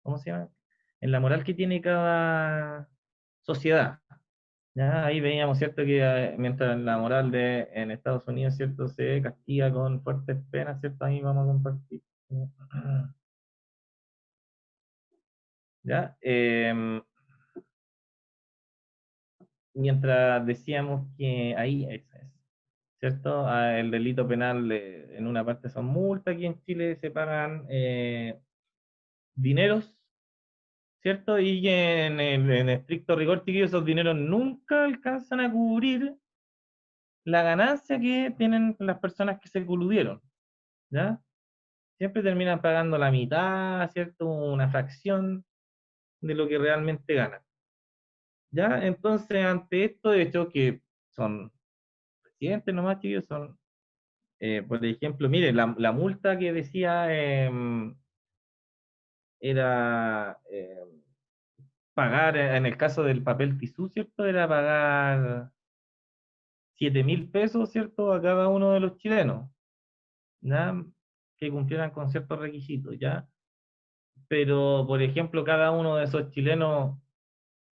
¿cómo se llama? En la moral que tiene cada sociedad. ¿Ya? Ahí veíamos, ¿cierto? Que mientras la moral en Estados Unidos, ¿cierto? Se castiga con fuertes penas, ¿cierto? Ahí vamos a compartir. ¿Ya? Mientras decíamos que ahí, ¿cierto? El delito penal en una parte son multas, aquí en Chile se pagan dineros, ¿cierto? Y que en estricto rigor, chiquillos, esos dineros nunca alcanzan a cubrir la ganancia que tienen las personas que se coludieron, ¿ya? Siempre terminan pagando la mitad, ¿cierto? Una fracción de lo que realmente ganan, ¿ya? Entonces, ante esto, de hecho, que son presidentes nomás, chiquillos, son, por ejemplo, miren, la multa que decía era pagar, en el caso del papel tisú, ¿cierto? Era pagar 7.000 pesos, ¿cierto? A cada uno de los chilenos, ¿ya? Que cumplieran con ciertos requisitos, ¿ya? Pero, por ejemplo, cada uno de esos chilenos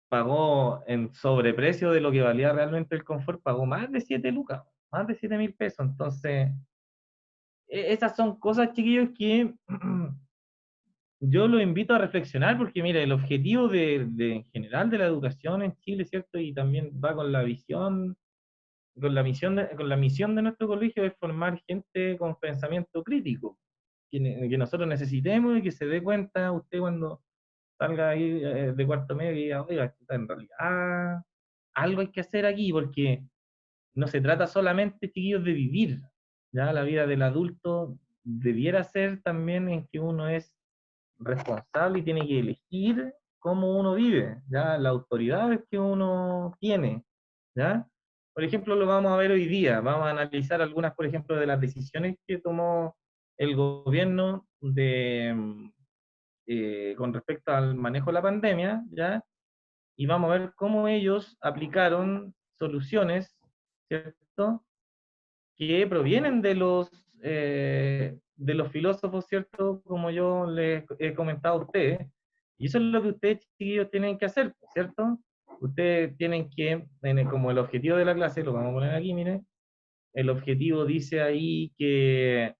pagó en sobreprecio de lo que valía realmente el confort, pagó más de 7 lucas, más de 7.000 pesos. Entonces, esas son cosas, chiquillos, que yo los invito a reflexionar, porque mira, el objetivo en general de la educación en Chile, ¿cierto? Y también va con la visión, con la misión de nuestro colegio es formar gente con pensamiento crítico, que nosotros necesitemos y que se dé cuenta usted cuando salga ahí de cuarto medio y diga, oiga, en realidad algo hay que hacer aquí, porque no se trata solamente, chiquillos, de vivir. Ya la vida del adulto debiera ser también en que uno es responsable y tiene que elegir cómo uno vive, ya las autoridades que uno tiene, ya. Por ejemplo, lo vamos a ver hoy día, vamos a analizar algunas, por ejemplo, de las decisiones que tomó el gobierno con respecto al manejo de la pandemia, ya, y vamos a ver cómo ellos aplicaron soluciones, ¿cierto? Que provienen de los filósofos, ¿cierto? Como yo les he comentado a ustedes. Y eso es lo que ustedes, chiquillos, tienen que hacer, ¿cierto? Ustedes tienen que, como el objetivo de la clase, lo vamos a poner aquí, miren, el objetivo dice ahí que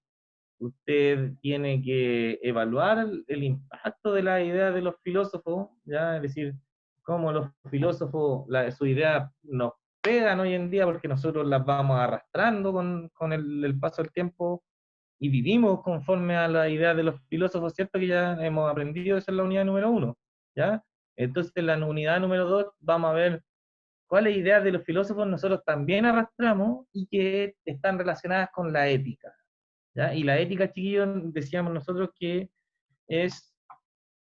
usted tiene que evaluar el impacto de la idea de los filósofos, ¿ya? Es decir, cómo los filósofos, su idea nos pegan hoy en día porque nosotros las vamos arrastrando con el paso del tiempo y vivimos conforme a la idea de los filósofos, ¿cierto? Que ya hemos aprendido, esa es la unidad número uno, ¿ya? Entonces, en la unidad número dos vamos a ver cuáles ideas de los filósofos nosotros también arrastramos y que están relacionadas con la ética, ¿ya? Y la ética, chiquillos, decíamos nosotros que es,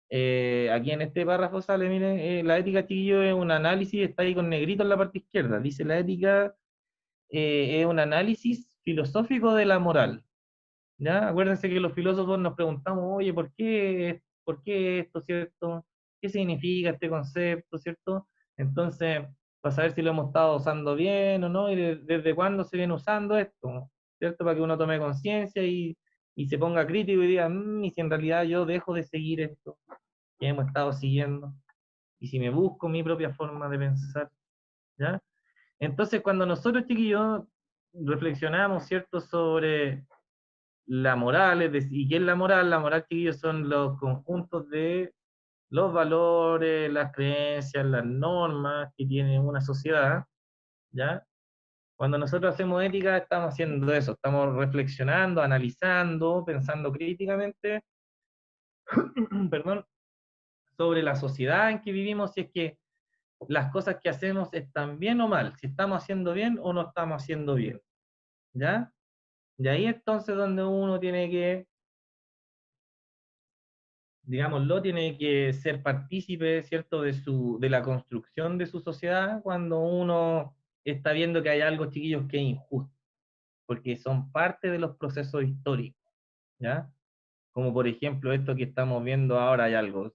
aquí en este párrafo sale, miren, la ética, chiquillos, es un análisis, está ahí con negrito en la parte izquierda, dice la ética es un análisis filosófico de la moral, ¿ya? Acuérdense que los filósofos nos preguntamos, oye, por qué esto, ¿cierto? ¿Qué significa este concepto, ¿cierto? Entonces, para saber si lo hemos estado usando bien o no, y desde cuándo se viene usando esto, ¿cierto? Para que uno tome conciencia y se ponga crítico y diga, y si en realidad yo dejo de seguir esto que hemos estado siguiendo, y si me busco mi propia forma de pensar, ¿ya? Entonces, cuando nosotros, chiquillos, reflexionamos, ¿cierto?, sobre la moral, es decir, ¿y qué es la moral? La moral, chiquillos, son los conjuntos de los valores, las creencias, las normas que tiene una sociedad, ¿ya? Cuando nosotros hacemos ética, estamos haciendo eso, estamos reflexionando, analizando, pensando críticamente, perdón, sobre la sociedad en que vivimos, si es que las cosas que hacemos están bien o mal, si estamos haciendo bien o no estamos haciendo bien, ¿ya? Y ahí entonces donde uno tiene que, digámoslo, tiene que ser partícipe, ¿cierto?, de la construcción de su sociedad cuando uno está viendo que hay algo, chiquillos, que es injusto, porque son parte de los procesos históricos, ¿ya? Como por ejemplo esto que estamos viendo ahora, hay algo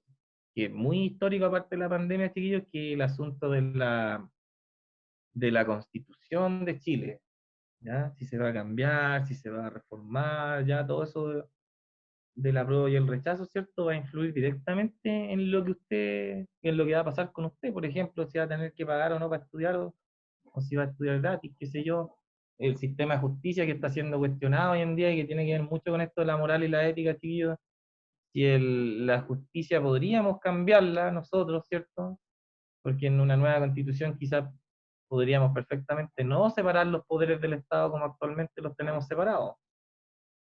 que es muy histórico aparte de la pandemia, chiquillos, que es el asunto de la Constitución de Chile, ¿ya? Si se va a cambiar, si se va a reformar, ya todo eso del apruebo y el rechazo, ¿cierto? Va a influir directamente en lo que en lo que va a pasar con usted, por ejemplo, si va a tener que pagar o no para estudiar, o si va a estudiar gratis, qué sé yo. El sistema de justicia que está siendo cuestionado hoy en día y que tiene que ver mucho con esto de la moral y la ética, chiquillos. Si la justicia podríamos cambiarla nosotros, ¿cierto? Porque en una nueva constitución quizás podríamos perfectamente no separar los poderes del Estado como actualmente los tenemos separados,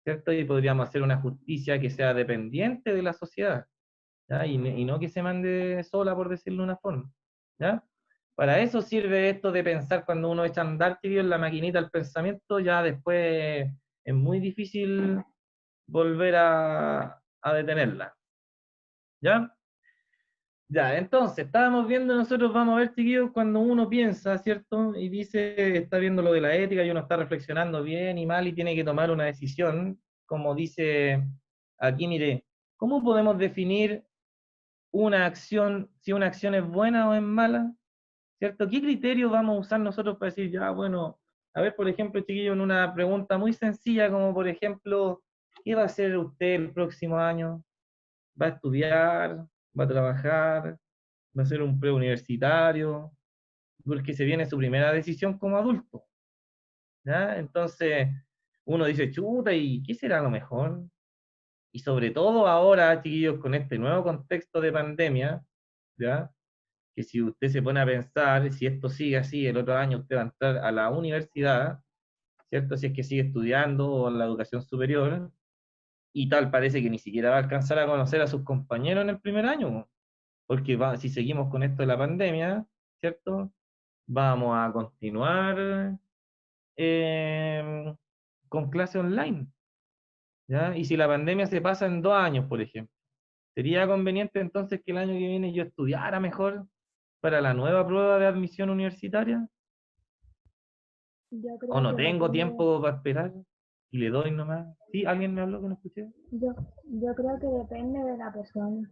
¿cierto? Y podríamos hacer una justicia que sea dependiente de la sociedad, ¿ya? Y no que se mande sola, por decirlo de una forma, ¿ya? Para eso sirve esto de pensar cuando uno echa a andar, tío, en la maquinita el pensamiento, ya después es muy difícil volver a detenerla, ¿ya? Ya, entonces, estábamos viendo, nosotros vamos a ver, chiquillos, cuando uno piensa, ¿cierto? Y dice, está viendo lo de la ética y uno está reflexionando bien y mal y tiene que tomar una decisión, como dice aquí, mire, ¿cómo podemos definir una acción, si una acción es buena o es mala? ¿Cierto? ¿Qué criterio vamos a usar nosotros para decir, ya, bueno, a ver, por ejemplo, chiquillo, en una pregunta muy sencilla, como por ejemplo, ¿qué va a hacer usted el próximo año? ¿Va a estudiar? ¿Va a trabajar? ¿Va a ser un preuniversitario? Porque se viene su primera decisión como adulto, ¿ya? Entonces, uno dice, chuta, ¿y qué será lo mejor? Y sobre todo ahora, chiquillos, con este nuevo contexto de pandemia, ¿ya? Que si usted se pone a pensar, si esto sigue así, el otro año usted va a entrar a la universidad, ¿cierto? Si es que sigue estudiando o en la educación superior, y tal parece que ni siquiera va a alcanzar a conocer a sus compañeros en el primer año, porque si seguimos con esto de la pandemia, ¿cierto? Vamos a continuar eh, con clase online, ¿ya? Y si la pandemia se pasa en 2 años, por ejemplo, ¿sería conveniente entonces que el año que viene yo estudiara mejor para la nueva prueba de admisión universitaria? Yo ¿O creo no que tengo depende, tiempo para esperar y le doy nomás? ¿Sí? ¿Alguien me habló que no escuché? yo, yo creo que depende de la persona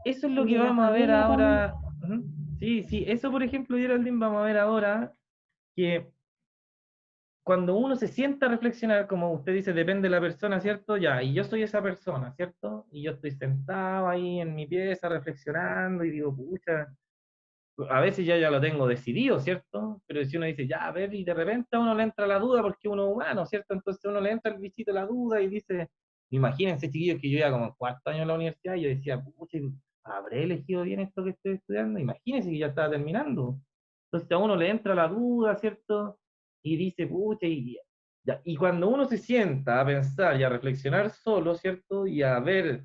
Eso es lo y que de la vamos a ver familia también. ahora. Ujú. Sí, sí, eso por ejemplo, Geraldine, vamos a ver ahora que cuando uno se sienta a reflexionar, como usted dice, depende de la persona, ¿cierto? Ya, y yo soy esa persona, ¿cierto? Y yo estoy sentado ahí en mi pieza reflexionando y digo, pucha, a veces ya lo tengo decidido, ¿cierto? Pero si uno dice, ya, a ver, y de repente a uno le entra la duda porque uno es humano, ¿cierto? Entonces uno le entra el bichito de la duda y dice, imagínense, chiquillos, que yo ya como en cuarto año en la universidad y yo decía, pucha, ¿habré elegido bien esto que estoy estudiando? Imagínense que ya estaba terminando. Entonces a uno le entra la duda, ¿cierto? Y dice, pucha, y cuando uno se sienta a pensar y a reflexionar solo, ¿cierto? Y a ver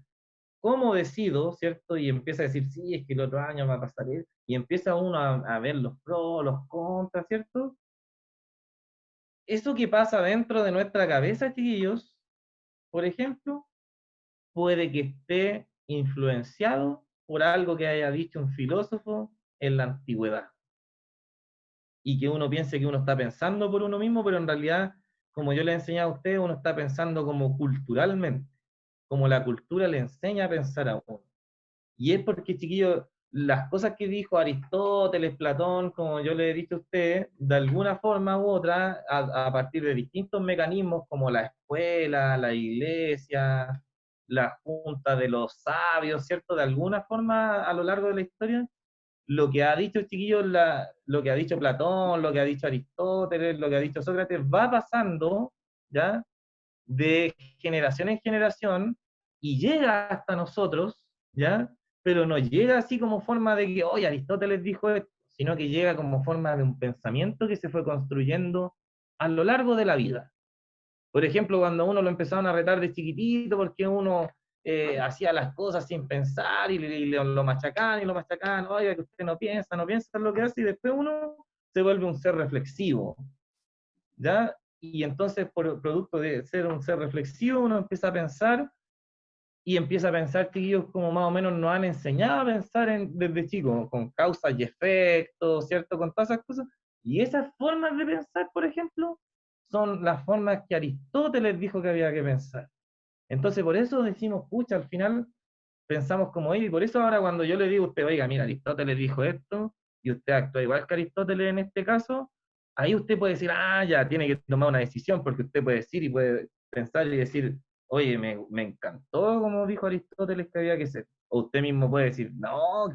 cómo decido, ¿cierto? Y empieza a decir, sí, es que el otro año va a pasar esto, y empieza uno a ver los pros, los contras, ¿cierto? Eso que pasa dentro de nuestra cabeza, chiquillos, por ejemplo, puede que esté influenciado por algo que haya dicho un filósofo en la antigüedad, y que uno piense que uno está pensando por uno mismo, pero en realidad, como yo le he enseñado a ustedes, uno está pensando como culturalmente, como la cultura le enseña a pensar a uno. Y es porque, chiquillos, las cosas que dijo Aristóteles, Platón, como yo le he dicho a usted, de alguna forma u otra, a partir de distintos mecanismos como la escuela, la iglesia, la junta de los sabios, ¿cierto? De alguna forma, a lo largo de la historia, lo que ha dicho, chiquillos, lo que ha dicho Platón, lo que ha dicho Aristóteles, lo que ha dicho Sócrates, va pasando, ¿ya? De generación en generación y llega hasta nosotros, ¿ya? Pero no llega así como forma de que, oye, Aristóteles dijo esto, sino que llega como forma de un pensamiento que se fue construyendo a lo largo de la vida. Por ejemplo, cuando uno lo empezaron a retar de chiquitito porque uno hacía las cosas sin pensar y lo machacaban y lo machacaban, oiga, que usted no piensa en lo que hace y después uno se vuelve un ser reflexivo, ¿ya? Y entonces, por producto de ser un ser reflexivo, uno empieza a pensar y empieza a pensar que ellos como más o menos nos han enseñado a pensar desde chicos, con causas y efectos, ¿cierto? Con todas esas cosas. Y esas formas de pensar, por ejemplo, son las formas que Aristóteles dijo que había que pensar. Entonces, por eso decimos, pucha, al final pensamos como él, y por eso ahora cuando yo le digo a usted, oiga, mira, Aristóteles dijo esto, y usted actúa igual que Aristóteles en este caso, ahí usted puede decir, ah, ya, tiene que tomar una decisión, porque usted puede decir y puede pensar y decir, oye, me encantó como dijo Aristóteles que había que ser. O usted mismo puede decir, no,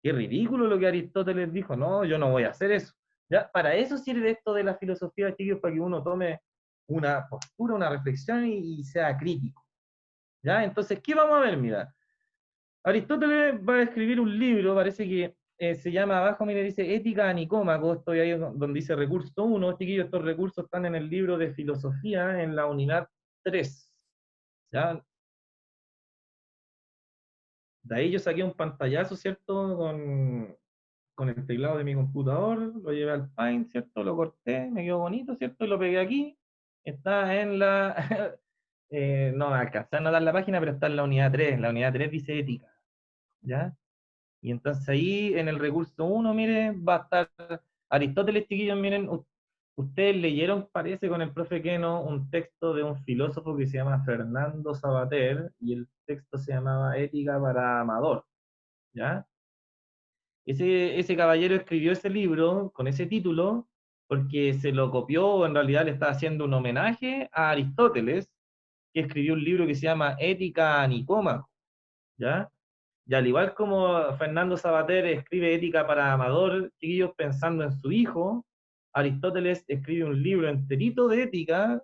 qué ridículo lo que Aristóteles dijo, no, yo no voy a hacer eso. ¿Ya? Para eso sirve esto de la filosofía, chicos, para que uno tome una postura, una reflexión y sea crítico. ¿Ya? Entonces, ¿qué vamos a ver? Mira, Aristóteles va a escribir un libro, parece que se llama abajo, mire, dice Ética a Nicómaco, estoy ahí donde dice recurso 1, chiquillos, estos recursos están en el libro de filosofía en la unidad 3. ¿Ya? De ahí yo saqué un pantallazo, ¿cierto? Con el teclado de mi computador, lo llevé al Paint, ¿cierto? Lo corté, me quedó bonito, ¿cierto? Y lo pegué aquí. Está en la... no alcancé a notar la página, pero está en la unidad 3. La unidad 3 dice ética, ¿ya? Y entonces ahí en el recurso 1, miren, va a estar Aristóteles, chiquillos, miren, ustedes leyeron, parece, con el profe Keno, un texto de un filósofo que se llama Fernando Savater, y el texto se llamaba Ética para Amador, ¿ya? Ese caballero escribió ese libro con ese título porque se lo copió, o en realidad le está haciendo un homenaje a Aristóteles, que escribió un libro que se llama Ética a Nicómaco, ¿ya? Y al igual como Fernando Sabater escribe Ética para Amador, chiquillos, pensando en su hijo, Aristóteles escribe un libro enterito de ética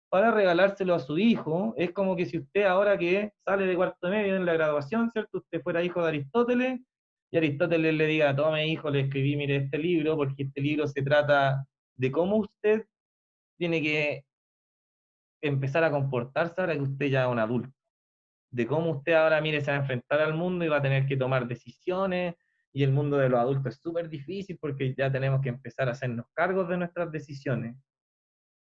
para regalárselo a su hijo. Es como que si usted ahora que sale de cuarto medio en la graduación, ¿cierto? Usted fuera hijo de Aristóteles y Aristóteles le diga, tome hijo, le escribí, mire este libro, porque este libro se trata de cómo usted tiene que empezar a comportarse ahora que usted ya es un adulto, de cómo usted ahora, mire, se va a enfrentar al mundo y va a tener que tomar decisiones, y el mundo de los adultos es súper difícil porque ya tenemos que empezar a hacernos cargos de nuestras decisiones,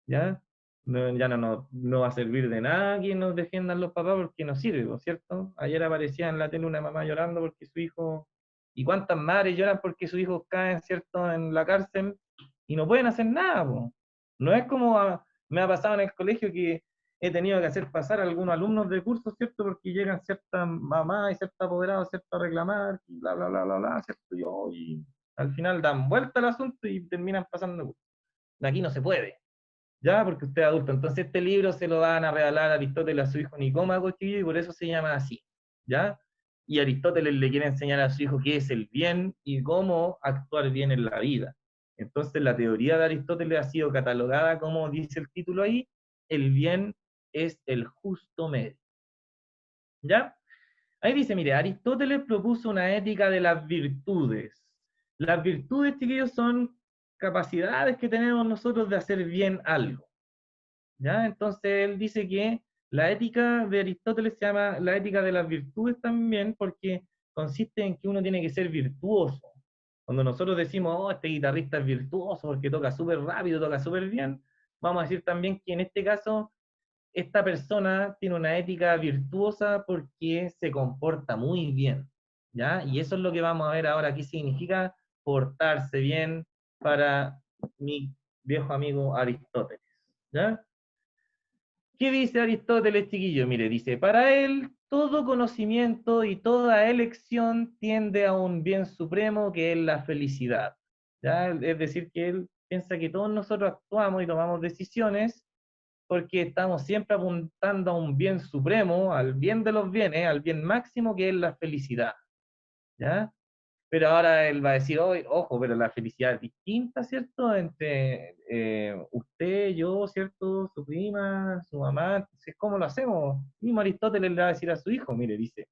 ¿ya? Ya no va a servir de nada que nos defiendan los papás porque no sirve, ¿no es cierto? Ayer aparecía en la tele una mamá llorando porque su hijo, y cuántas madres lloran porque sus hijos caen, ¿cierto?, en la cárcel y no pueden hacer nada, po. No es como me ha pasado en el colegio que he tenido que hacer pasar a algunos alumnos de curso, ¿cierto? Porque llegan ciertas mamás y ciertos apoderados, ¿cierto?, a reclamar, y bla, bla, bla, bla, bla, ¿cierto? Y al final dan vuelta al asunto y terminan pasando. Aquí no se puede. Ya, porque usted es adulto. Entonces este libro se lo van a regalar a Aristóteles a su hijo Nicómaco, chiquillo, y por eso se llama así, ¿ya? Y Aristóteles le quiere enseñar a su hijo qué es el bien y cómo actuar bien en la vida. Entonces la teoría de Aristóteles ha sido catalogada, como dice el título ahí, el bien es el justo medio, ¿ya? Ahí dice, mire, Aristóteles propuso una ética de las virtudes. Las virtudes, chiquillos, son capacidades que tenemos nosotros de hacer bien algo. ¿Ya? Entonces él dice que la ética de Aristóteles se llama la ética de las virtudes también porque consiste en que uno tiene que ser virtuoso. Cuando nosotros decimos, oh, este guitarrista es virtuoso porque toca súper rápido, toca súper bien, vamos a decir también que en este caso esta persona tiene una ética virtuosa porque se comporta muy bien, ¿ya? Y eso es lo que vamos a ver ahora, qué significa portarse bien para mi viejo amigo Aristóteles, ¿ya? ¿Qué dice Aristóteles, chiquillo? Mire, dice, para él todo conocimiento y toda elección tiende a un bien supremo que es la felicidad. ¿Ya? Es decir, que él piensa que todos nosotros actuamos y tomamos decisiones porque estamos siempre apuntando a un bien supremo, al bien de los bienes, al bien máximo que es la felicidad. ¿Ya? Pero ahora él va a decir, ojo, pero la felicidad es distinta, ¿cierto? Entre usted, yo, ¿cierto? Su prima, su mamá. Entonces, ¿cómo lo hacemos? Y Aristóteles le va a decir a su hijo, mire, dice,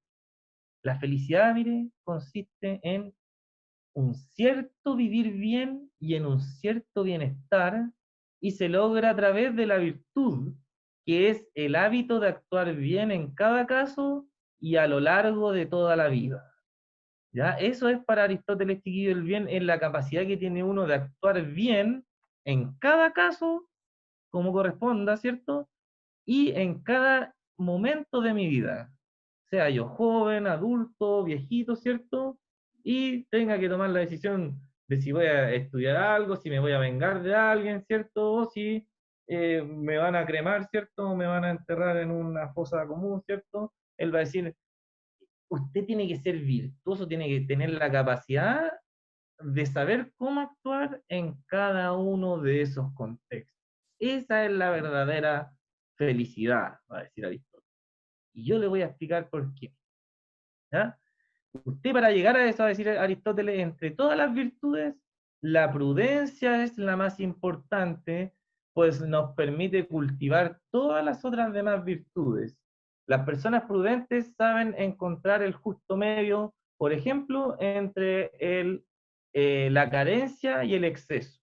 la felicidad, mire, consiste en un cierto vivir bien y en un cierto bienestar, y se logra a través de la virtud, que es el hábito de actuar bien en cada caso y a lo largo de toda la vida. ¿Ya? Eso es para Aristóteles, chiquillo, el bien es la capacidad que tiene uno de actuar bien en cada caso, como corresponda, ¿cierto? Y en cada momento de mi vida, sea yo joven, adulto, viejito, ¿cierto? Y tenga que tomar la decisión de si voy a estudiar algo, si me voy a vengar de alguien, ¿cierto? O si me van a cremar, ¿cierto? O me van a enterrar en una fosa común, ¿cierto? Él va a decir, usted tiene que ser virtuoso, tiene que tener la capacidad de saber cómo actuar en cada uno de esos contextos. Esa es la verdadera felicidad, va a decir Aristóteles. Y yo le voy a explicar por qué. ¿Ya? Usted para llegar a eso, va a decir Aristóteles, entre todas las virtudes, la prudencia es la más importante, pues nos permite cultivar todas las otras demás virtudes. Las personas prudentes saben encontrar el justo medio, por ejemplo, entre la carencia y el exceso,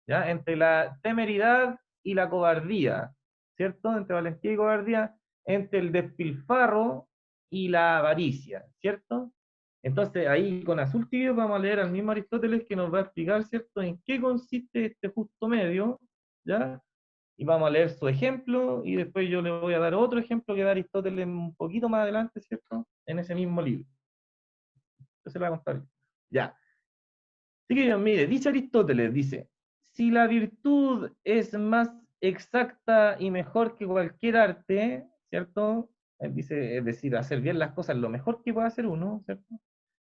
¿ya? Entre la temeridad y la cobardía, ¿cierto? Entre valentía y cobardía, entre el despilfarro y la avaricia, ¿cierto? Entonces, ahí con azul tibio vamos a leer al mismo Aristóteles que nos va a explicar, ¿cierto?, en qué consiste este justo medio, ¿ya? Y vamos a leer su ejemplo, y después yo le voy a dar otro ejemplo que da Aristóteles un poquito más adelante, ¿cierto?, en ese mismo libro. Entonces se lo voy a contar. Ya. Así que, mire, dice Aristóteles, dice, si la virtud es más exacta y mejor que cualquier arte, ¿cierto? Él dice, es decir, hacer bien las cosas lo mejor que puede hacer uno, ¿cierto?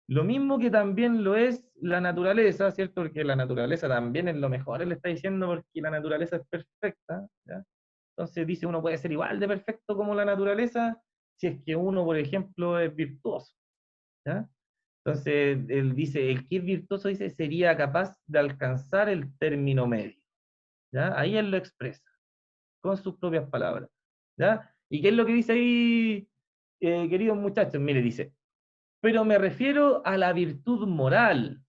Lo mismo que también lo es la naturaleza, ¿cierto? Porque la naturaleza también es lo mejor, él está diciendo porque la naturaleza es perfecta, ¿ya? Entonces dice, uno puede ser igual de perfecto como la naturaleza si es que uno, por ejemplo, es virtuoso, ¿ya? Entonces él dice, el que es virtuoso, dice, sería capaz de alcanzar el término medio, ¿ya? Ahí él lo expresa, con sus propias palabras, ¿ya? ¿Y qué es lo que dice ahí, queridos muchachos? Mire, dice, pero me refiero a la virtud moral,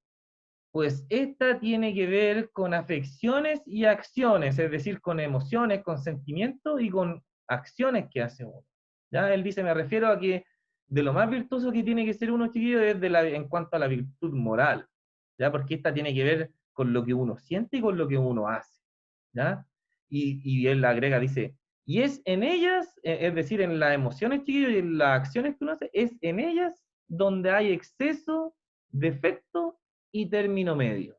pues esta tiene que ver con afecciones y acciones, es decir, con emociones, con sentimientos y con acciones que hace uno. ¿Ya? Él dice, me refiero a que de lo más virtuoso que tiene que ser uno, chiquillo, es en cuanto a la virtud moral, ¿ya? Porque esta tiene que ver con lo que uno siente y con lo que uno hace, ¿ya? Y él agrega, dice, y es en ellas, es decir, en las emociones, chiquillo, y en las acciones que uno hace, es en ellas donde hay exceso, defecto y término medio,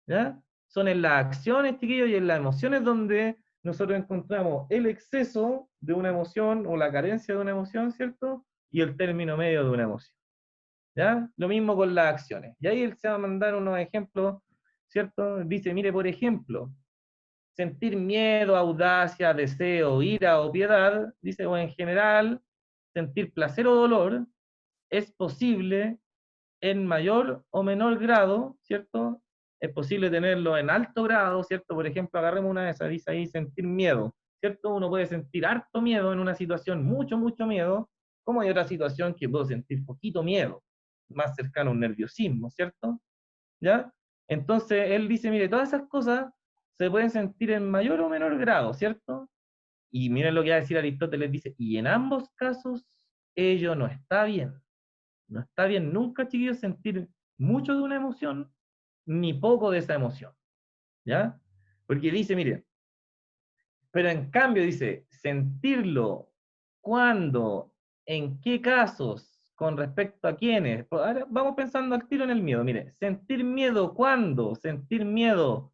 ¿ya? Son en las acciones, chiquillos, y en las emociones donde nosotros encontramos el exceso de una emoción o la carencia de una emoción, ¿cierto? Y el término medio de una emoción, ¿ya? Lo mismo con las acciones. Y ahí él se va a mandar unos ejemplos, ¿cierto? Dice, mire, por ejemplo, sentir miedo, audacia, deseo, ira o piedad, dice, o en general, sentir placer o dolor, es posible en mayor o menor grado, ¿cierto? Es posible tenerlo en alto grado, ¿cierto? Por ejemplo, agarremos una de esas, dice ahí sentir miedo, ¿cierto? Uno puede sentir harto miedo en una situación, mucho, mucho miedo, como hay otra situación que puedo sentir poquito miedo, más cercano a un nerviosismo, ¿cierto? ¿Ya? Entonces, él dice, mire, todas esas cosas se pueden sentir en mayor o menor grado, ¿cierto? Y miren lo que va a decir Aristóteles, dice, y en ambos casos ello no está bien. No está bien nunca, chiquillos, sentir mucho de una emoción, ni poco de esa emoción, ¿ya? Porque dice, mire, pero en cambio dice, sentirlo, cuándo, en qué casos, con respecto a quiénes. Pues ahora vamos pensando al tiro en el miedo, mire, sentir miedo, cuándo, sentir miedo,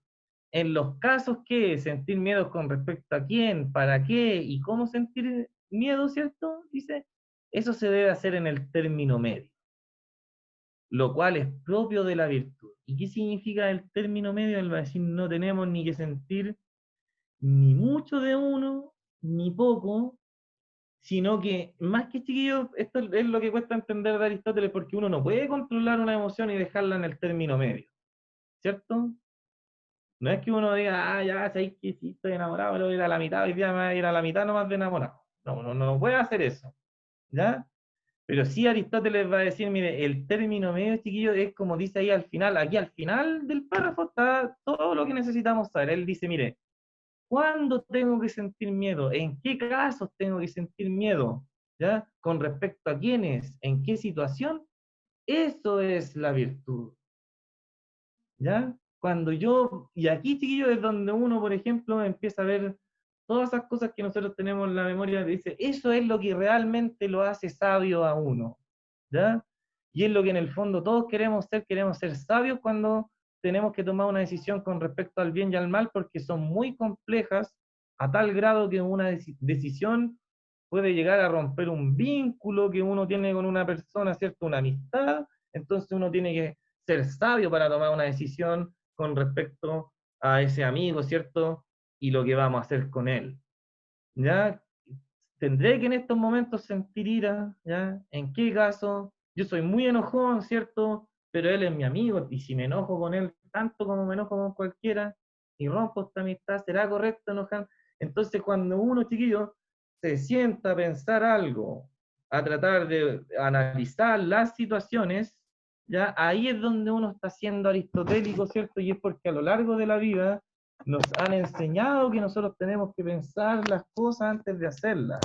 en los casos que, sentir miedo con respecto a quién, para qué y cómo sentir miedo, ¿cierto? Dice, eso se debe hacer en el término medio, lo cual es propio de la virtud. ¿Y qué significa el término medio? Él va a decir, no tenemos ni que sentir ni mucho de uno, ni poco, sino que, más que chiquillos, esto es lo que cuesta entender de Aristóteles, porque uno no puede controlar una emoción y dejarla en el término medio, ¿cierto? No es que uno diga, ah, ya, sabéis que sí, estoy enamorado, pero voy a ir a la mitad, hoy día me voy a ir a la mitad nomás de enamorado. No, no puede hacer eso, ¿ya? Pero sí Aristóteles va a decir, mire, el término medio, chiquillo, es como dice ahí al final, aquí al final del párrafo está todo lo que necesitamos saber. Él dice, mire, ¿cuándo tengo que sentir miedo? ¿En qué casos tengo que sentir miedo? ¿Ya? ¿Con respecto a quiénes? ¿En qué situación? Eso es la virtud, ¿ya? Cuando yo, y aquí, chiquillo, es donde uno, por ejemplo, empieza a ver todas esas cosas que nosotros tenemos en la memoria, dice, eso es lo que realmente lo hace sabio a uno, ¿ya? Y es lo que en el fondo todos queremos ser sabios cuando tenemos que tomar una decisión con respecto al bien y al mal, porque son muy complejas, a tal grado que una decisión puede llegar a romper un vínculo que uno tiene con una persona, ¿cierto? Una amistad, entonces uno tiene que ser sabio para tomar una decisión con respecto a ese amigo, ¿cierto? Y lo que vamos a hacer con él, ¿ya? tendré que en estos momentos sentir ira, ¿ya? ¿En qué caso? Yo soy muy enojón, ¿cierto? Pero él es mi amigo, y si me enojo con él tanto como me enojo con cualquiera, y rompo esta amistad, ¿será correcto enojar? Entonces, cuando uno, chiquillo, se sienta a pensar algo, a tratar de analizar las situaciones, ¿ya? Ahí es donde uno está siendo aristotélico, ¿cierto? Y es porque a lo largo de la vida nos han enseñado que nosotros tenemos que pensar las cosas antes de hacerlas,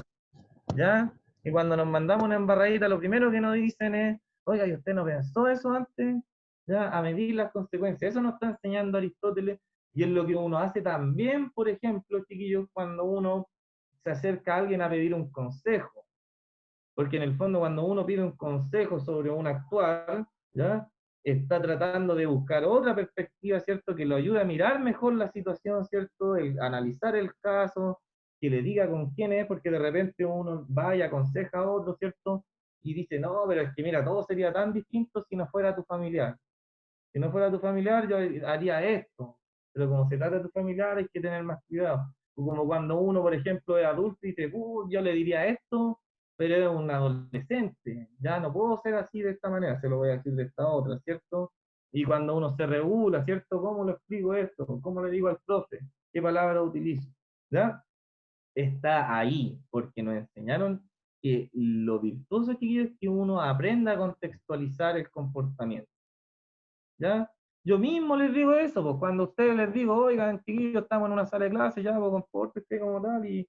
¿ya? Y cuando nos mandamos una embarradita, lo primero que nos dicen es, oiga, ¿y usted no pensó eso antes? ¿Ya? A medir las consecuencias. Eso nos está enseñando Aristóteles y es lo que uno hace también, por ejemplo, chiquillos, cuando uno se acerca a alguien a pedir un consejo. Porque en el fondo cuando uno pide un consejo sobre un actual, ¿ya? Está tratando de buscar otra perspectiva, ¿cierto? Que lo ayude a mirar mejor la situación, ¿cierto? El analizar el caso, que le diga con quién es, porque de repente uno va y aconseja a otro, ¿cierto? Y dice, no, pero es que mira, todo sería tan distinto si no fuera tu familiar. Si no fuera tu familiar, yo haría esto. Pero como se trata de tu familiar, hay que tener más cuidado. O como cuando uno, por ejemplo, es adulto y dice, yo le diría esto, pero es un adolescente. Ya no puedo ser así de esta manera, se lo voy a decir de esta otra, ¿cierto? Y cuando uno se regula, ¿cierto? ¿Cómo lo explico esto? ¿Cómo le digo al profe? ¿Qué palabra utilizo? ¿Ya? Está ahí, porque nos enseñaron que lo virtuoso, chiquillos, es que uno aprenda a contextualizar el comportamiento. ¿Ya? Yo mismo les digo eso, pues cuando a ustedes les digo, oigan, chiquillos, estamos en una sala de clase, ya, pues compórtense como tal, y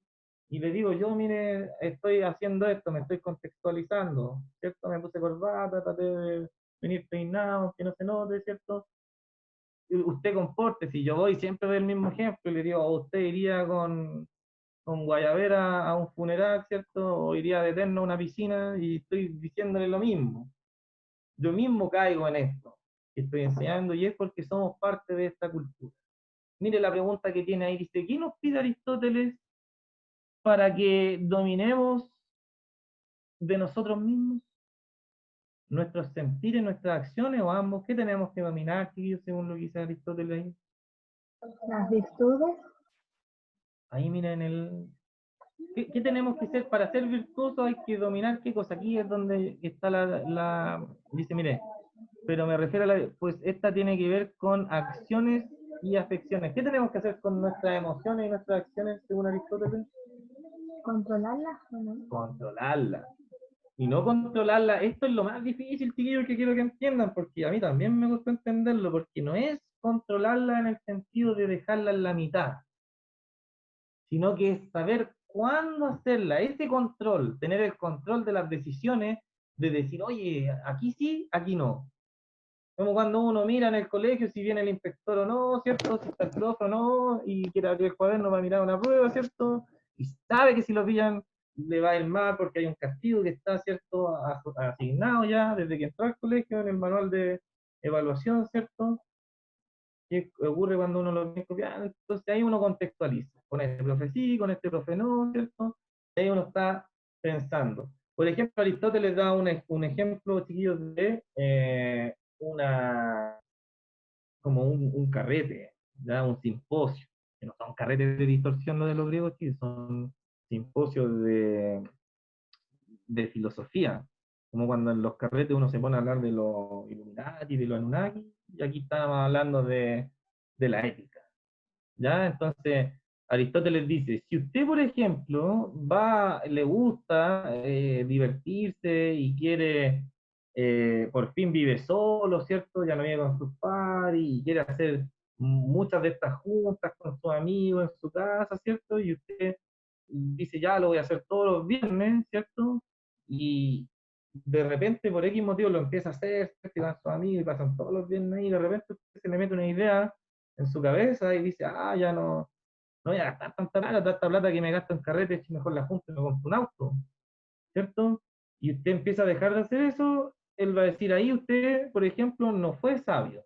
les digo, yo, mire, estoy haciendo esto, me estoy contextualizando, ¿cierto? Me puse corbata, traté de venir peinado, que no se note, ¿cierto? Y usted comporte, si yo voy siempre doy el mismo ejemplo y le digo, usted iría con Guayabera a un funeral, ¿cierto? O iría de eterno a una piscina y estoy diciéndole lo mismo. Yo mismo caigo en esto que estoy enseñando y es porque somos parte de esta cultura. Mire la pregunta que tiene ahí, dice, ¿qué nos pide Aristóteles para que dominemos de nosotros mismos nuestros sentires, nuestras acciones o ambos? ¿Qué tenemos que dominar, chiquillos, según lo que dice Aristóteles ahí? Las virtudes, Ahí miren ¿qué tenemos que hacer para ser virtuosos? Hay que dominar qué cosa. Aquí es donde está dice, mire, pero me refiero a pues esta tiene que ver con acciones y afecciones. ¿Qué tenemos que hacer con nuestras emociones y nuestras acciones, según Aristóteles? controlarlas o no. Controlarlas. Y no controlarla, esto es lo más difícil, chiquillos, que quiero que entiendan, porque a mí también me gusta entenderlo, porque no es controlarla en el sentido de dejarla en la mitad, sino que es saber cuándo hacerla, ese control, tener el control de las decisiones, de decir, oye, aquí sí, aquí no. Como cuando uno mira en el colegio si viene el inspector o no, ¿cierto? Si está el profe o no, y quiere abrir el cuaderno para mirar una prueba, ¿cierto? Y sabe que si lo pillan le va a ir mal porque hay un castigo que está, ¿cierto? Asignado ya desde que entró al colegio en el manual de evaluación, ¿cierto? ¿Qué ocurre cuando uno lo viene copiando? Entonces ahí uno contextualiza. Con este profe sí, con este profe no, ¿cierto? Y ahí uno está pensando. Por ejemplo, Aristóteles da un ejemplo, chiquillos, de como un carrete, ¿ya? Un simposio, que no son carretes de distorsión lo de los griegos, sí, son simposios de filosofía, como cuando en los carretes uno se pone a hablar de los Illuminati, de los Anunnaki, y aquí estamos hablando de la ética, ¿ya? Entonces, Aristóteles dice, si usted, por ejemplo, le gusta divertirse y quiere, por fin vive solo, ¿cierto? Ya no vive con sus padres y quiere hacer muchas de estas juntas con sus amigos en su casa, ¿cierto? Y usted dice, ya lo voy a hacer todos los viernes, ¿cierto? Y de repente, por X motivo, lo empieza a hacer, ¿cierto? Y van sus amigos y pasan todos los viernes y de repente usted se le mete una idea en su cabeza y dice, ya no voy a gastar tanta plata que me gasto en carretes, mejor la junto y me compro un auto, ¿cierto? Y usted empieza a dejar de hacer eso, él va a decir, ahí usted, por ejemplo, no fue sabio,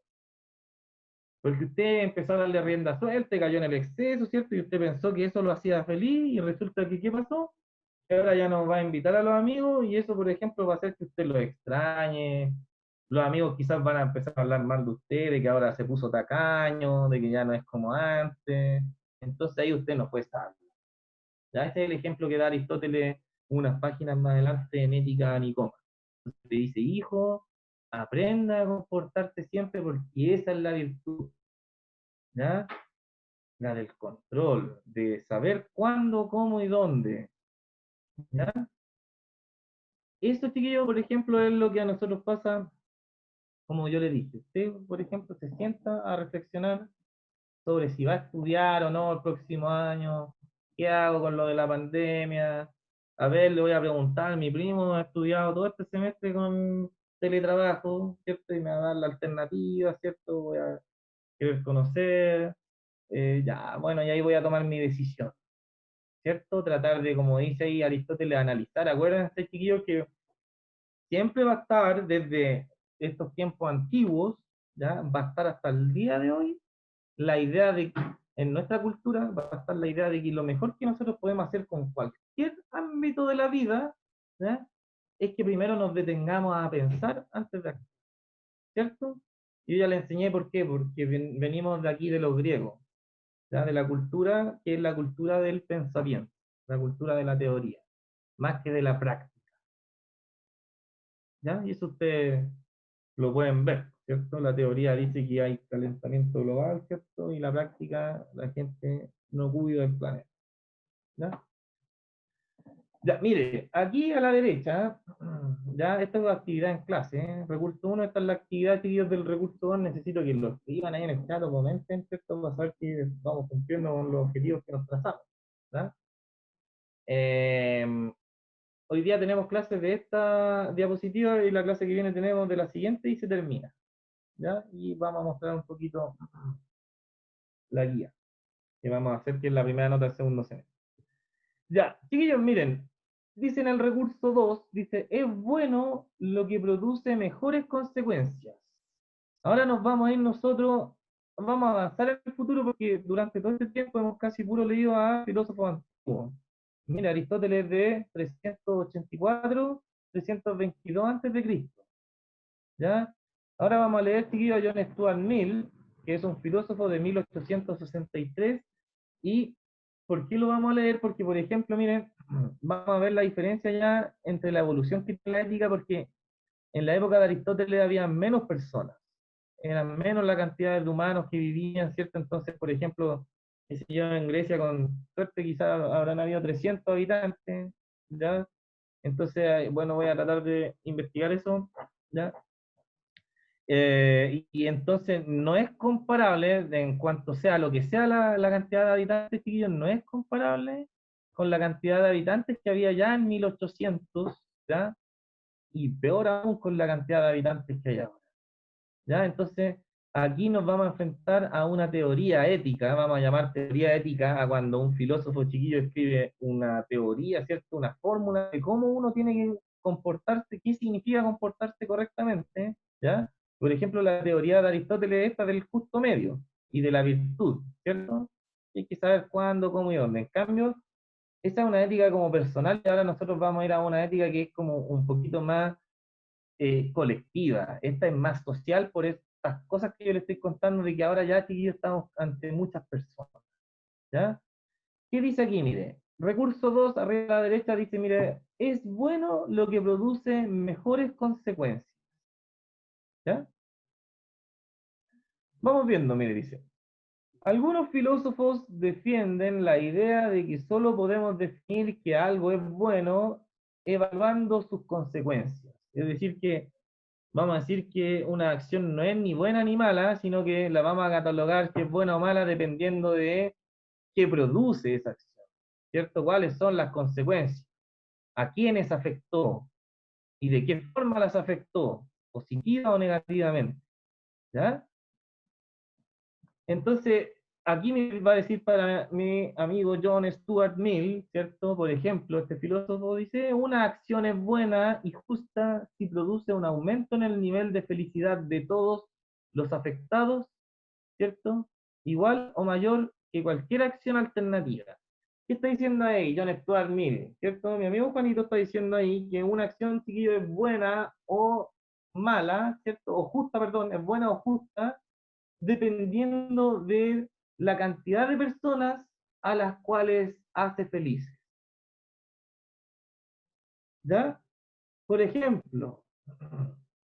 porque usted empezó a darle rienda suelta, cayó en el exceso, ¿cierto? Y usted pensó que eso lo hacía feliz y resulta que, ¿qué pasó? Que ahora ya no va a invitar a los amigos y eso, por ejemplo, va a hacer que usted lo extrañe. Los amigos quizás van a empezar a hablar mal de usted, de que ahora se puso tacaño, de que ya no es como antes. Entonces ahí usted no fue sabio. Ya este es el ejemplo que da Aristóteles unas páginas más adelante en Ética Nicoma. Entonces te dice, hijo, aprenda a comportarse siempre porque esa es la virtud, ¿ya? La del control, de saber cuándo, cómo y dónde, ¿ya? Eso, chiquillo, por ejemplo, es lo que a nosotros pasa, como yo le dije. Usted, por ejemplo, se sienta a reflexionar sobre si va a estudiar o no el próximo año, qué hago con lo de la pandemia. A ver, le voy a preguntar, mi primo ha estudiado todo este semestre con teletrabajo, ¿cierto? Y me va a dar la alternativa, ¿cierto? Voy a querer conocer, ya, bueno, y ahí voy a tomar mi decisión, ¿cierto? Tratar de, como dice ahí Aristóteles, analizar. Acuérdense, chiquillos, que siempre va a estar desde estos tiempos antiguos, ¿ya? Va a estar hasta el día de hoy la idea de que en nuestra cultura va a estar la idea de que lo mejor que nosotros podemos hacer con cualquier ámbito de la vida, ¿ya? Es que primero nos detengamos a pensar antes de actuar, ¿cierto? Yo ya le enseñé por qué, porque venimos de aquí de los griegos, ¿ya? De la cultura que es la cultura del pensamiento, la cultura de la teoría, más que de la práctica, ¿ya? Y eso ustedes lo pueden ver, ¿cierto? La teoría dice que hay calentamiento global, ¿cierto? Y la práctica, la gente no cuida del planeta, ¿ya? Ya, mire, aquí a la derecha, ya esta es la actividad en clase, ¿eh? Recurso uno, esta es la actividad, chiquillos, del recurso 2, necesito que lo escriban ahí en el chat o comenten, ¿cierto? Para saber que vamos cumpliendo con los objetivos que nos trazamos, ¿ya? Eh, Hoy día tenemos clases de esta diapositiva y la clase que viene tenemos de la siguiente y se termina, ¿ya? Y vamos a mostrar un poquito la guía que vamos a hacer, que es la primera nota del segundo semestre. Ya, chiquillos, miren, dice en el recurso 2 dice, es bueno lo que produce mejores consecuencias. Ahora nos vamos a ir nosotros, vamos a avanzar en el futuro porque durante todo este tiempo hemos casi puro leído a filósofos antiguos. Mira, Aristóteles de 384, 322 antes de Cristo, ¿ya? Ahora vamos a leer, chiquillos, a John Stuart Mill, que es un filósofo de 1863. ¿Y por qué lo vamos a leer? Porque, por ejemplo, miren, vamos a ver la diferencia ya entre la evolución que tiene la ética, porque en la época de Aristóteles había menos personas, eran menos la cantidad de humanos que vivían, ¿cierto? Entonces, por ejemplo, qué sé yo, en Grecia con suerte quizás habrán habido 300 habitantes, ¿ya? Entonces, bueno, voy a tratar de investigar eso, ¿ya? Y entonces no es comparable, en cuanto sea lo que sea la cantidad de habitantes, chiquillos, no es comparable con la cantidad de habitantes que había ya en 1800, ¿ya? Y peor aún con la cantidad de habitantes que hay ahora, ¿ya? Entonces, aquí nos vamos a enfrentar a una teoría ética, vamos a llamar teoría ética a cuando un filósofo chiquillo escribe una teoría, ¿cierto? Una fórmula de cómo uno tiene que comportarse, qué significa comportarse correctamente, ¿ya? Por ejemplo, la teoría de Aristóteles esta del justo medio y de la virtud, ¿cierto? Hay que saber cuándo, cómo y dónde. En cambio, esa es una ética como personal y ahora nosotros vamos a ir a una ética que es como un poquito más colectiva, esta es más social por estas cosas que yo le estoy contando de que ahora ya chiquillos estamos ante muchas personas, ¿ya? ¿Qué dice aquí? Mire, recurso 2 arriba a la derecha dice, mire, es bueno lo que produce mejores consecuencias, ¿ya? Vamos viendo, mire, dice. Algunos filósofos defienden la idea de que solo podemos definir que algo es bueno evaluando sus consecuencias. Es decir, que vamos a decir que una acción no es ni buena ni mala, sino que la vamos a catalogar que es buena o mala dependiendo de qué produce esa acción, ¿cierto? ¿Cuáles son las consecuencias? ¿A quiénes afectó? ¿Y de qué forma las afectó? ¿Positiva o negativamente? ¿Ya? Entonces, aquí me va a decir para mi amigo John Stuart Mill, ¿cierto? Por ejemplo, este filósofo dice, una acción es buena y justa si produce un aumento en el nivel de felicidad de todos los afectados, ¿cierto? Igual o mayor que cualquier acción alternativa. ¿Qué está diciendo ahí John Stuart Mill? ¿Cierto? Mi amigo Juanito está diciendo ahí que una acción, chiquillo, es buena o mala, ¿cierto? O justa, perdón, es buena o justa dependiendo de la cantidad de personas a las cuales hace felices. ¿Ya? Por ejemplo,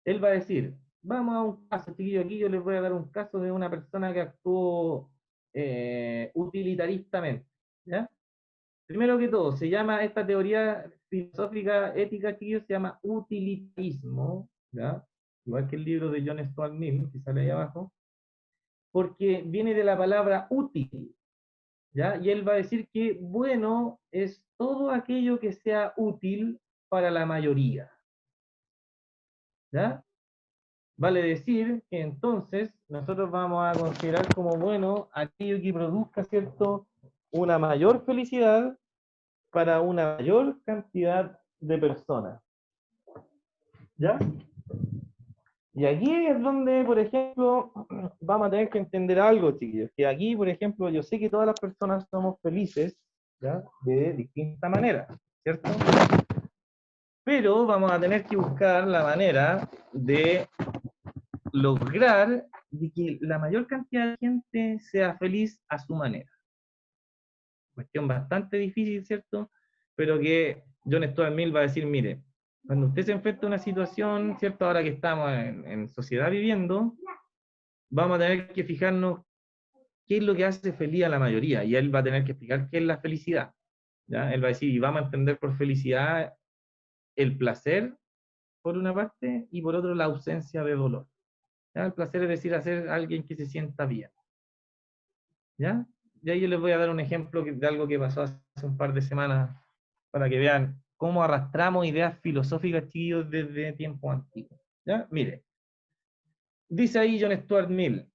él va a decir, vamos a un caso, chiquillo, aquí yo les voy a dar un caso de una persona que actuó utilitaristamente, ¿ya? Primero que todo, se llama esta teoría filosófica ética, chiquillos, se llama utilitarismo, ¿ya? Igual que el libro de John Stuart Mill, que sale ahí abajo, porque viene de la palabra útil, ¿ya? Y él va a decir que bueno es todo aquello que sea útil para la mayoría, ¿ya? Vale decir que entonces nosotros vamos a considerar como bueno aquello que produzca, ¿cierto?, una mayor felicidad para una mayor cantidad de personas, ¿ya? Y aquí es donde, por ejemplo, vamos a tener que entender algo, chiquillos, que aquí, por ejemplo, yo sé que todas las personas somos felices, ¿ya?, de distinta manera, ¿cierto? Pero vamos a tener que buscar la manera de lograr de que la mayor cantidad de gente sea feliz a su manera. Cuestión bastante difícil, ¿cierto? Pero que John Stuart Mill va a decir, mire, cuando usted se enfrenta a una situación, ¿cierto? Ahora que estamos en sociedad viviendo, vamos a tener que fijarnos qué es lo que hace feliz a la mayoría, y él va a tener que explicar qué es la felicidad, ¿ya? Él va a decir, y vamos a entender por felicidad el placer, por una parte, y por otro la ausencia de dolor. ¿Ya? El placer es decir, hacer a alguien que se sienta bien. ¿Ya? Y ahí yo les voy a dar un ejemplo de algo que pasó hace un par de semanas para que vean cómo arrastramos ideas filosóficas, chiquillos, desde tiempos antiguos. ¿Ya? Mire, dice ahí John Stuart Mill,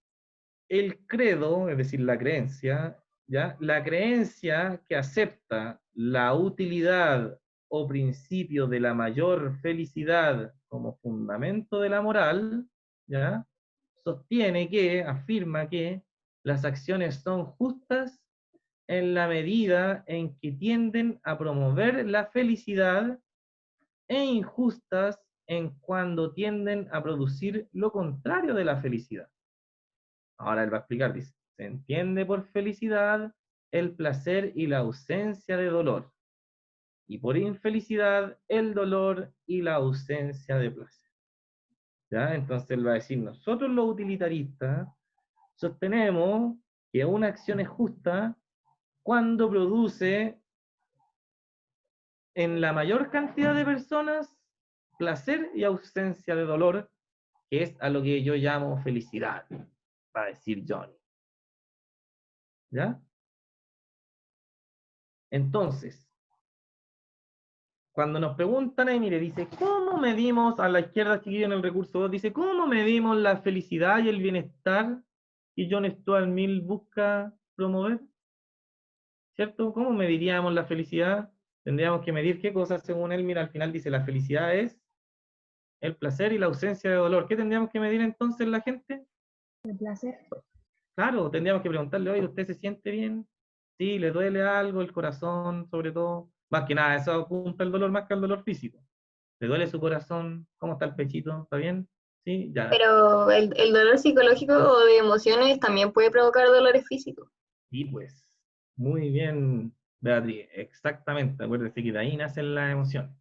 el credo, es decir, la creencia, ¿ya? La creencia que acepta la utilidad o principio de la mayor felicidad como fundamento de la moral, ¿ya? Sostiene que, afirma que las acciones son justas en la medida en que tienden a promover la felicidad e injustas en cuando tienden a producir lo contrario de la felicidad. Ahora él va a explicar, dice, se entiende por felicidad el placer y la ausencia de dolor, y por infelicidad el dolor y la ausencia de placer. ¿Ya? Entonces él va a decir, nosotros los utilitaristas sostenemos que una acción es justa cuando produce en la mayor cantidad de personas placer y ausencia de dolor, que es a lo que yo llamo felicidad, va a decir Johnny. ¿Ya? Entonces, cuando nos preguntan ahí, mire, dice, ¿cómo medimos a la izquierda, chiquillo, en el recurso 2? Dice, ¿cómo medimos la felicidad y el bienestar que John Stuart Mill busca promover? ¿Cierto? ¿Cómo mediríamos la felicidad? Tendríamos que medir qué cosas, según él, mira, al final dice, la felicidad es el placer y la ausencia de dolor. ¿Qué tendríamos que medir entonces la gente? El placer. Claro, tendríamos que preguntarle, oye, ¿usted se siente bien? Sí, ¿le duele algo, el corazón, sobre todo? Más que nada, eso apunta el dolor más que al dolor físico. ¿Le duele su corazón? ¿Cómo está el pechito? ¿Está bien? Sí, ya. Pero el dolor psicológico o de emociones también puede provocar dolores físicos. Sí, pues. Muy bien, Beatriz. Exactamente. Acuérdese que de ahí nacen las emociones.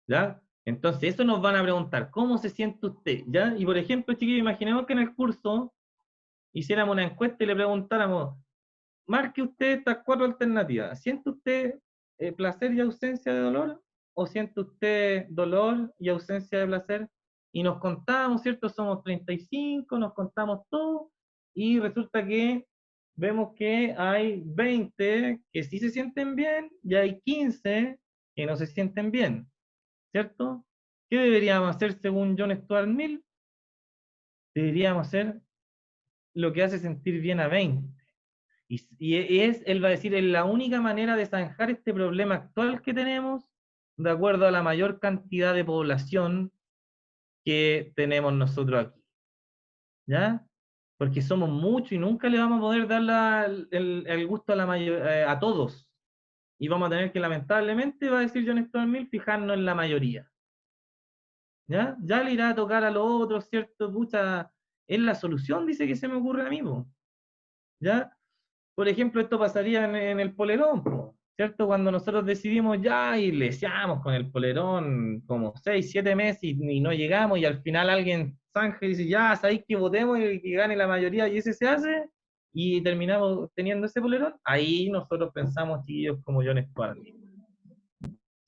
¿Ya? Entonces, eso nos van a preguntar, ¿cómo se siente usted? ¿Ya? Y por ejemplo, chiquillos, imaginemos que en el curso hiciéramos una encuesta y le preguntáramos, marque usted estas 4 alternativas. ¿Siente usted placer y ausencia de dolor? ¿O siente usted dolor y ausencia de placer? Y nos contamos, ¿cierto? Somos 35, nos contamos todo, y resulta que vemos que hay 20 que sí se sienten bien y hay 15 que no se sienten bien, ¿cierto? ¿Qué deberíamos hacer según John Stuart Mill? Deberíamos hacer lo que hace sentir bien a 20. Él va a decir, es la única manera de zanjar este problema actual que tenemos, de acuerdo a la mayor cantidad de población que tenemos nosotros aquí. ¿Ya? Porque somos muchos y nunca le vamos a poder dar el gusto a, a todos. Y vamos a tener que, lamentablemente, va a decir John Stuart Mill, fijarnos en la mayoría. ¿Ya? Ya le irá a tocar a los otros, ¿cierto? Pucha, es la solución, dice, que se me ocurre a mí, ¿ya? Por ejemplo, esto pasaría en el polerón, ¿cierto? Cuando nosotros decidimos ya y le deseamos con el polerón como 6, 7 meses y no llegamos y al final alguien zanja y dice, ya, sabéis que votemos y que gane la mayoría y ese se hace y terminamos teniendo ese polerón, ahí nosotros pensamos, chiquillos, como John Stuart Mill,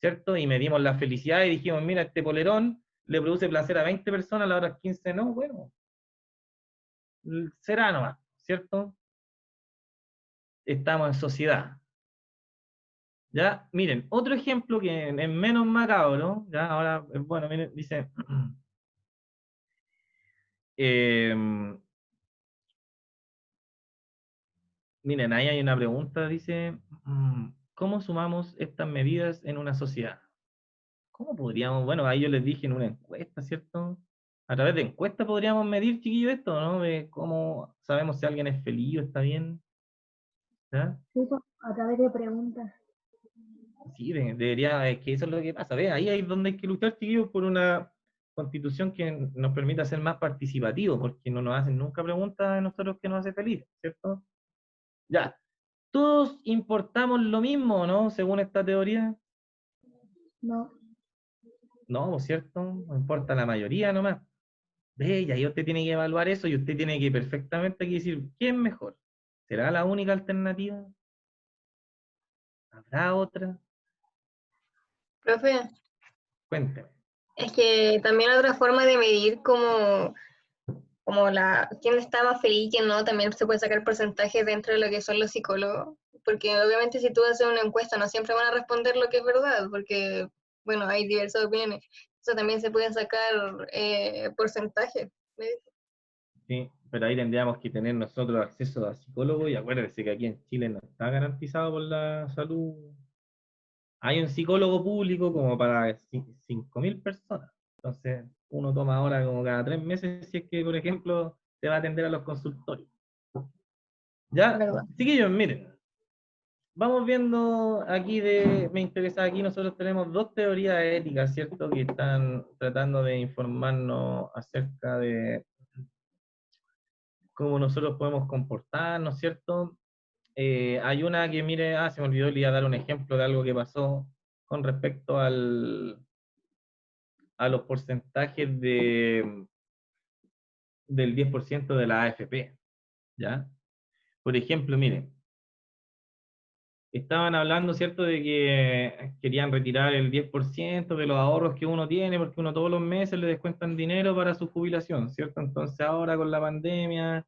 ¿cierto? Y medimos la felicidad y dijimos, mira, este polerón le produce placer a 20 personas, a las otras 15 no, bueno, será nomás, ¿cierto? Estamos en sociedad. Ya, miren, otro ejemplo que es menos macabro, ya, ahora, bueno, miren, dice, eh, miren, ahí hay una pregunta, dice, ¿cómo sumamos estas medidas en una sociedad? ¿Cómo podríamos, bueno, ahí yo les dije en una encuesta, ¿cierto? A través de encuestas podríamos medir, chiquillo, esto, ¿no? De cómo sabemos si alguien es feliz o está bien, ¿ya? Sí, pues, a través de preguntas. Sí, debería, es que eso es lo que pasa, ¿ves? Ahí es donde hay que luchar, chiquillos, por una constitución que nos permita ser más participativos, porque no nos hacen nunca preguntas a nosotros que nos hace feliz, ¿cierto? Ya, todos importamos lo mismo, ¿no? Según esta teoría, No, no, ¿cierto? No importa la mayoría nomás. Ve, y ahí usted tiene que evaluar eso y usted tiene que perfectamente aquí decir, ¿qué es mejor? ¿Será la única alternativa? ¿Habrá otra? Profe, Cuénteme. es que también otra forma de medir como quién está más feliz, quién no, también se puede sacar porcentajes dentro de lo que son los psicólogos, porque obviamente si tú haces una encuesta no siempre van a responder lo que es verdad, porque, bueno, hay diversas opiniones. Eso también se pueden sacar porcentajes. Sí, pero ahí tendríamos que tener nosotros acceso a psicólogos y acuérdense que aquí en Chile no está garantizado por la salud. Hay un psicólogo público como para 5.000 personas. Entonces, uno toma ahora como cada 3 meses si es que, por ejemplo, se va a atender a los consultorios. Ya, ¿Verdad? chiquillos, miren, vamos viendo aquí me interesa aquí, nosotros tenemos dos teorías éticas, ¿cierto? Que están tratando de informarnos acerca de cómo nosotros podemos comportarnos, ¿cierto? Hay una que, mire, se me olvidó, le iba a dar un ejemplo de algo que pasó con respecto a los porcentajes del 10% de la AFP, ¿ya? Por ejemplo, miren, estaban hablando, ¿cierto?, de que querían retirar el 10% de los ahorros que uno tiene, porque uno todos los meses le descuentan dinero para su jubilación, ¿cierto? Entonces ahora con la pandemia,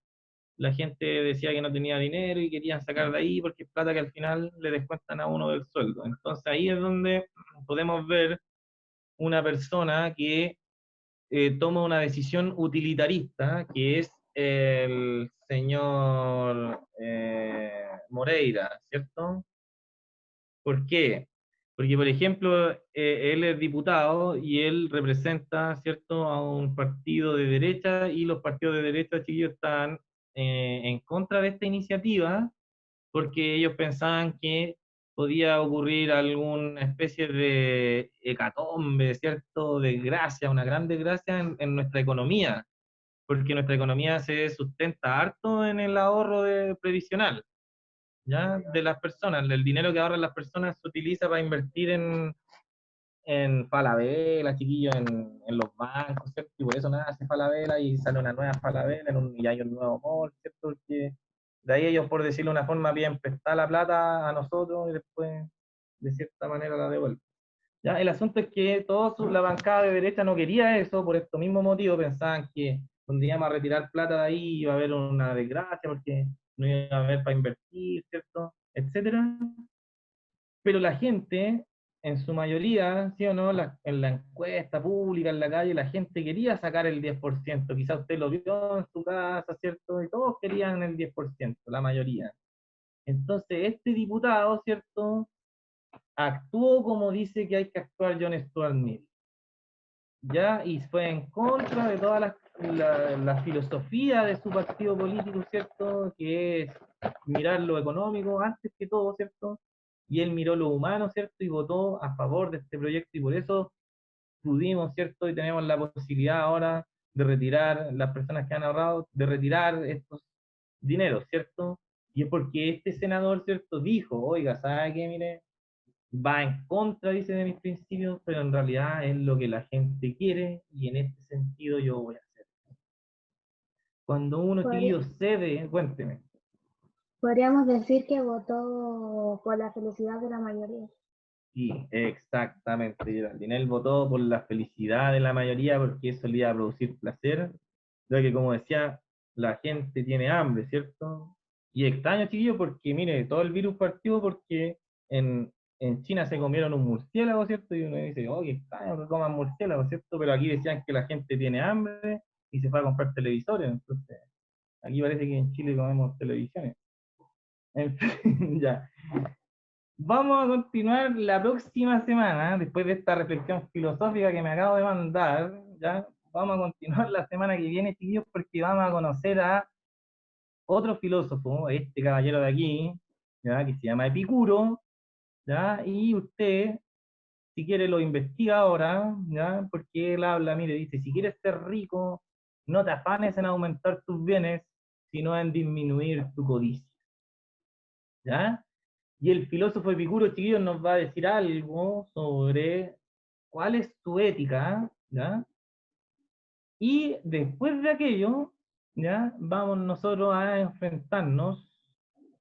la gente decía que no tenía dinero y querían sacar de ahí porque es plata que al final le descuentan a uno del sueldo. Entonces ahí es donde podemos ver una persona que toma una decisión utilitarista, que es el señor Moreira, ¿cierto? ¿Por qué? Porque, por ejemplo, él es diputado y él representa, ¿cierto?, a un partido de derecha y los partidos de derecha, chiquillos, están en contra de esta iniciativa porque ellos pensaban que podía ocurrir alguna especie de hecatombe, ¿cierto?, desgracia, una gran desgracia en nuestra economía, porque nuestra economía se sustenta harto en el ahorro previsional. ¿Ya? De las personas. El dinero que ahorran las personas se utiliza para invertir en Falabella, chiquillos, en los bancos, ¿cierto? Y por eso nada, hace Falabella y sale una nueva Falabella y hay un nuevo mall, ¿cierto? Porque de ahí ellos, por decirlo de una forma, piden prestar la plata a nosotros y después, de cierta manera, la devuelven. ¿Ya? El asunto es que la bancada de derecha no quería eso, por este mismo motivo pensaban que cuando íbamos a retirar plata de ahí iba a haber una desgracia porque no iba a haber para invertir, ¿cierto? Etcétera. Pero la gente, en su mayoría, ¿sí o no? En la encuesta pública, en la calle, la gente quería sacar el 10%. Quizás usted lo vio en su casa, ¿cierto? Y todos querían el 10%, la mayoría. Entonces, este diputado, ¿cierto? Actuó como dice que hay que actuar John Stuart Mill, ¿ya? Y fue en contra de toda la filosofía de su partido político, ¿cierto? Que es mirar lo económico antes que todo, ¿cierto? Y él miró lo humano, ¿cierto? Y votó a favor de este proyecto y por eso pudimos, ¿cierto? Y tenemos la posibilidad ahora de retirar, las personas que han ahorrado, de retirar estos dineros, ¿cierto? Y es porque este senador, ¿cierto? Dijo, oiga, ¿sabe qué? Mire, va en contra, dice, de mis principios, pero en realidad es lo que la gente quiere y en este sentido yo voy a hacer. Cuando uno, Podría- chiquillo, cede, cuénteme. Podríamos decir que votó por la felicidad de la mayoría. Sí, exactamente, Geraldine. Él votó por la felicidad de la mayoría porque eso le iba a producir placer, ya que como decía, la gente tiene hambre, ¿cierto? Y extraño, chiquillo, porque mire, todo el virus partió porque en China se comieron un murciélago, ¿cierto? Y uno dice, oh, qué extraño que coman murciélago, ¿cierto? Pero aquí decían que la gente tiene hambre y se fue a comprar televisores, entonces aquí parece que en Chile comemos televisiones. En fin, ya. Vamos a continuar la próxima semana, después de esta reflexión filosófica que me acabo de mandar, ¿ya? Vamos a continuar la semana que viene, chiquillos, porque vamos a conocer a otro filósofo, este caballero de aquí, ¿ya? Que se llama Epicuro, ¿ya? Y usted, si quiere, lo investiga ahora, ¿ya? Porque él habla, mire, dice, si quieres ser rico, no te afanes en aumentar tus bienes, sino en disminuir tu codicia, ¿ya? Y el filósofo Epicuro, chiquillos, nos va a decir algo sobre cuál es tu ética, ¿ya? Y después de aquello, ¿ya? Vamos nosotros a enfrentarnos,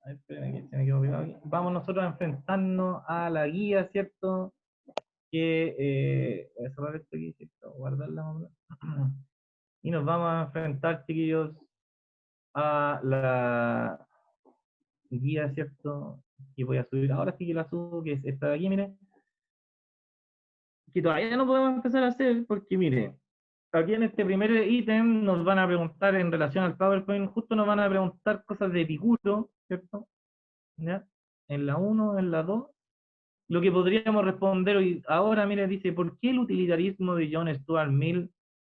a ver, espérame que se me quedó pegado aquí. Vamos nosotros a enfrentarnos a la guía, ¿cierto? Que, voy a cerrar esto aquí, ¿cierto? Guardarla, y nos vamos a enfrentar, chiquillos, a la guía, ¿cierto? Que voy a subir, ahora sí que la subo, que es esta de aquí, miren, que todavía no podemos empezar a hacer porque, mire, aquí en este primer ítem nos van a preguntar en relación al PowerPoint, justo nos van a preguntar cosas de Epicuro, ¿cierto? ¿Ya? En la uno, en la 2. Lo que podríamos responder hoy, ahora, mire, dice, ¿por qué el utilitarismo de John Stuart Mill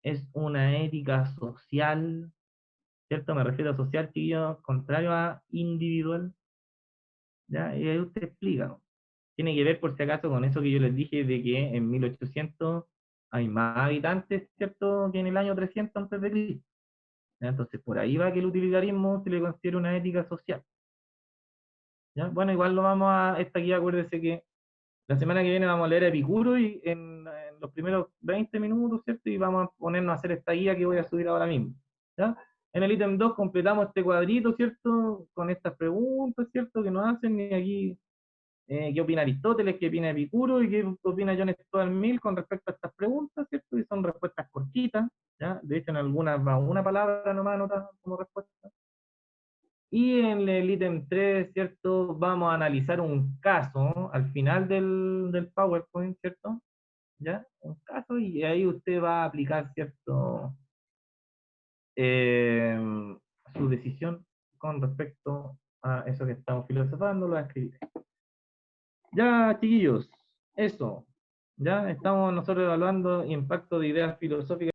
es una ética social? ¿Cierto? Me refiero a social, chiquillos, contrario a individual. ¿Ya? Y ahí usted explica, ¿no? Tiene que ver, por si acaso, con eso que yo les dije de que en 1800 hay más habitantes, ¿cierto?, que en el año 300 antes de Cristo. ¿Ya? Entonces, por ahí va que el utilitarismo se le considera una ética social. ¿Ya? Bueno, igual lo vamos a, esta guía, acuérdese que la semana que viene vamos a leer a Epicuro y en los primeros 20 minutos, ¿cierto? Y vamos a ponernos a hacer esta guía que voy a subir ahora mismo. ¿Ya? En el ítem 2 completamos este cuadrito, ¿cierto? Con estas preguntas, ¿cierto? Que nos hacen y aquí qué opina Aristóteles, qué opina Epicuro y qué opina John Stuart Mill con respecto a estas preguntas, ¿cierto? Y son respuestas cortitas, ¿ya? De hecho, en algunas va una palabra nomás anotada como respuesta. Y en el ítem 3, ¿cierto? Vamos a analizar un caso al final del PowerPoint, ¿cierto? ¿Ya? Un caso y ahí usted va a aplicar, ¿cierto? Eh, su decisión con respecto a eso que estamos filosofando, lo va a escribir. Ya, chiquillos, eso. Ya estamos nosotros evaluando impacto de ideas filosóficas